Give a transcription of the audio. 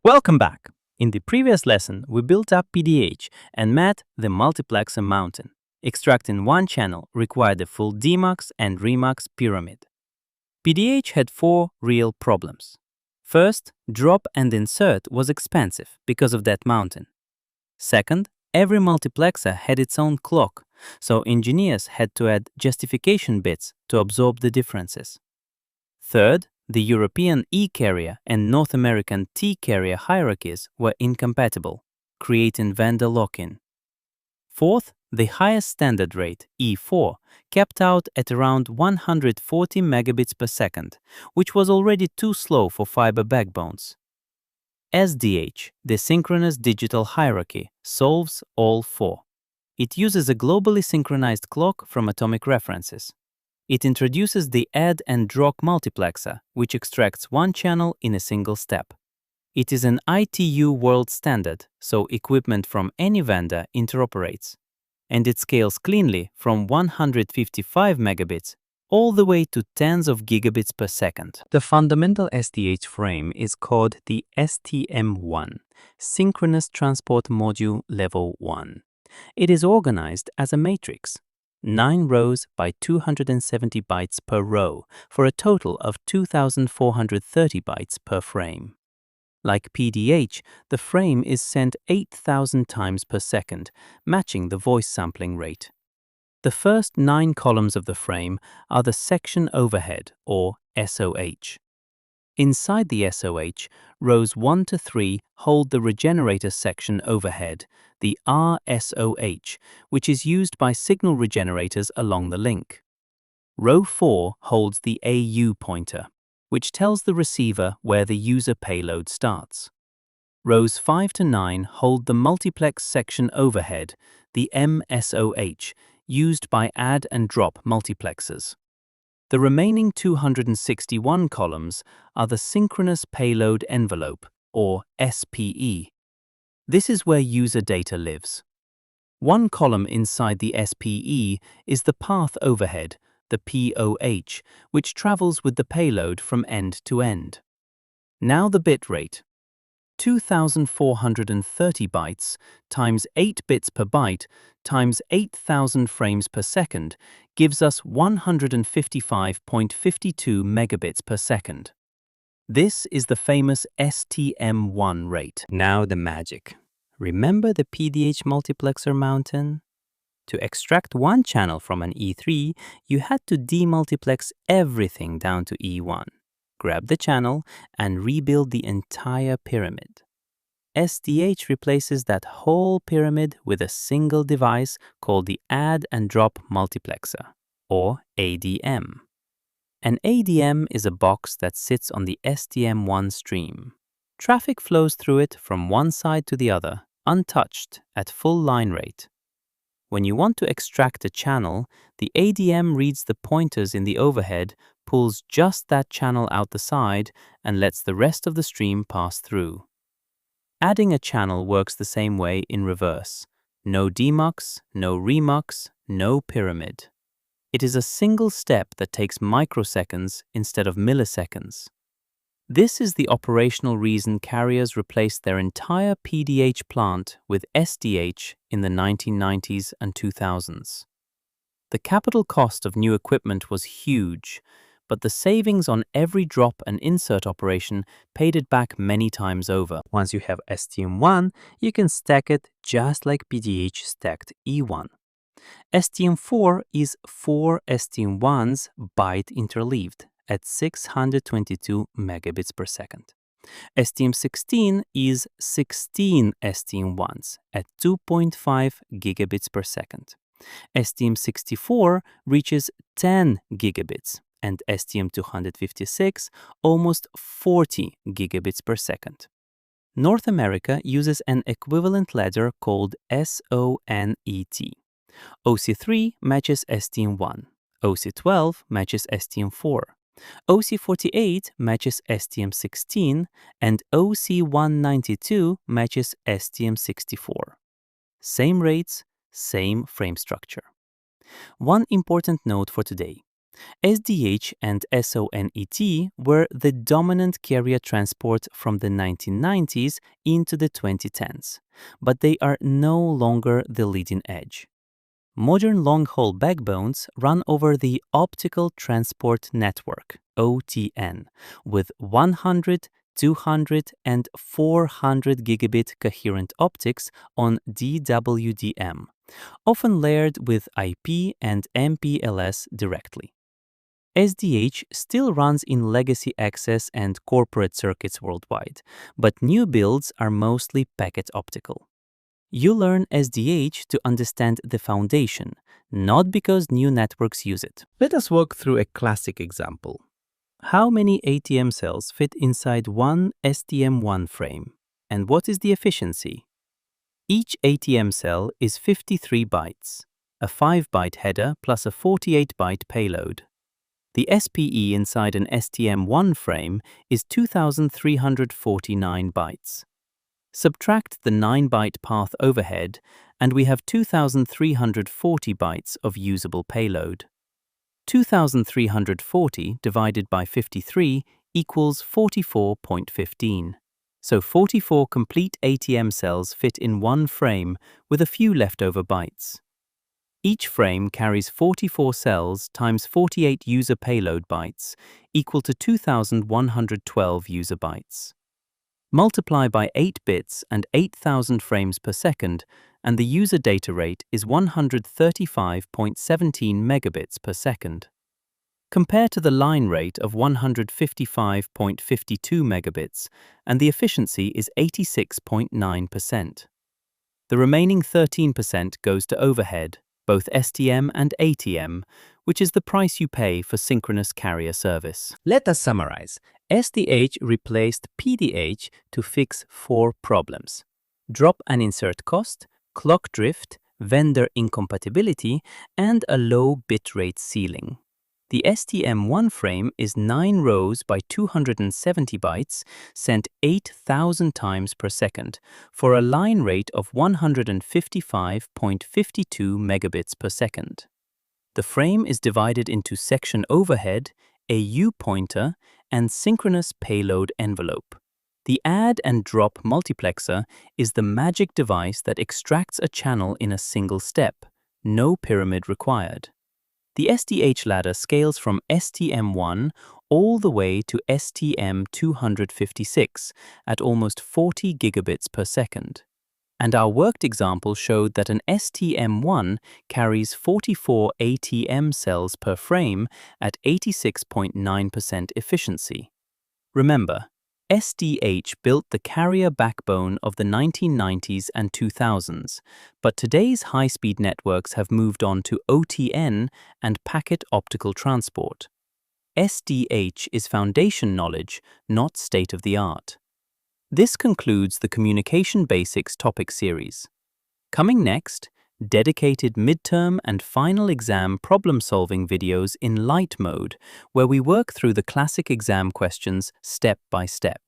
Welcome back. In the previous lesson, we built up PDH and met the multiplexer mountain. Extracting one channel required a full demux and remux pyramid. PDH had four real problems. First, drop and insert was expensive because of that mountain. Second, every multiplexer had its own clock, so engineers had to add justification bits to absorb the differences. Third, the European E-carrier and North American T-carrier hierarchies were incompatible, creating vendor lock-in. Fourth, the highest standard rate, E4, capped out at around 140 megabits per second, which was already too slow for fiber backbones. SDH, the Synchronous Digital Hierarchy, solves all four. It uses a globally synchronized clock from atomic references. It introduces the Add and Drop Multiplexer, which extracts one channel in a single step. It is an ITU world standard, so equipment from any vendor interoperates. And it scales cleanly from 155 megabits all the way to tens of gigabits per second. The fundamental SDH frame is called the STM-1, Synchronous Transport Module Level 1. It is organized as a matrix. 9 rows by 270 bytes per row for a total of 2,430 bytes per frame. Like PDH, the frame is sent 8,000 times per second, matching the voice sampling rate. The first 9 columns of the frame are the section overhead, or SOH. Inside the SOH, rows 1 to 3 hold the regenerator section overhead, the RSOH, which is used by signal regenerators along the link. Row 4 holds the AU pointer, which tells the receiver where the user payload starts. Rows 5 to 9 hold the multiplex section overhead, the MSOH, used by Add and Drop Multiplexers. The remaining 261 columns are the Synchronous Payload Envelope, or SPE. This is where user data lives. One column inside the SPE is the Path Overhead, the POH, which travels with the payload from end to end. Now the bit rate. 2,430 bytes times 8 bits per byte times 8,000 frames per second gives us 155.52 megabits per second. This is the famous STM-1 rate. Now the magic. Remember the PDH multiplexer mountain? To extract one channel from an E3, you had to demultiplex everything down to E1. Grab the channel and rebuild the entire pyramid. SDH replaces that whole pyramid with a single device called the Add and Drop Multiplexer, or ADM. An ADM is a box that sits on the STM-1 stream. Traffic flows through it from one side to the other, untouched, at full line rate. When you want to extract a channel, the ADM reads the pointers in the overhead, pulls just that channel out the side, and lets the rest of the stream pass through. Adding a channel works the same way in reverse. No demux, no remux, no pyramid. It is a single step that takes microseconds instead of milliseconds. This is the operational reason carriers replaced their entire PDH plant with SDH in the 1990s and 2000s. The capital cost of new equipment was huge, but the savings on every drop and insert operation paid it back many times over. Once you have STM-1, you can stack it just like PDH stacked E1. STM-4 is 4 STM-1s byte interleaved at 622 megabits per second. STM-16 is 16 STM-1s at 2.5 gigabits per second. STM-64 reaches 10 gigabits and STM-256 almost 40 gigabits per second. North America uses an equivalent ladder called SONET. OC3 matches STM-1, OC12 matches STM-4, OC48 matches STM-16, and OC192 matches STM-64. Same rates, same frame structure. One important note for today. SDH and SONET were the dominant carrier transport from the 1990s into the 2010s, but they are no longer the leading edge. Modern long-haul backbones run over the Optical Transport Network, OTN, with 100, 200, and 400 gigabit coherent optics on DWDM, often layered with IP and MPLS directly. SDH still runs in legacy access and corporate circuits worldwide, but new builds are mostly packet optical. You learn SDH to understand the foundation, not because new networks use it. Let us walk through a classic example. How many ATM cells fit inside one STM-1 frame, and what is the efficiency? Each ATM cell is 53 bytes, a 5-byte header plus a 48-byte payload. The SPE inside an STM-1 frame is 2,349 bytes. Subtract the 9-byte path overhead, and we have 2,340 bytes of usable payload. 2,340 divided by 53 equals 44.15. So 44 complete ATM cells fit in one frame with a few leftover bytes. Each frame carries 44 cells times 48 user payload bytes, equal to 2,112 user bytes. Multiply by 8 bits and 8,000 frames per second, and the user data rate is 135.17 megabits per second. Compare to the line rate of 155.52 megabits, and the efficiency is 86.9%. The remaining 13% goes to overhead, both STM and ATM, which is the price you pay for synchronous carrier service. Let us summarize. SDH replaced PDH to fix 4 problems: drop and insert cost, clock drift, vendor incompatibility, and a low bitrate ceiling. The STM-1 frame is 9 rows by 270 bytes, sent 8,000 times per second, for a line rate of 155.52 megabits per second. The frame is divided into section overhead, a U-pointer, and synchronous payload envelope. The Add and Drop Multiplexer is the magic device that extracts a channel in a single step, no pyramid required. The SDH ladder scales from STM-1 all the way to STM-256 at almost 40 gigabits per second. And our worked example showed that an STM-1 carries 44 ATM cells per frame at 86.9% efficiency. Remember, SDH built the carrier backbone of the 1990s and 2000s, but today's high-speed networks have moved on to OTN and packet optical transport. SDH is foundation knowledge, not state-of-the-art. This concludes the Communication Basics topic series. Coming next, dedicated midterm and final exam problem-solving videos in light mode, where we work through the classic exam questions step by step.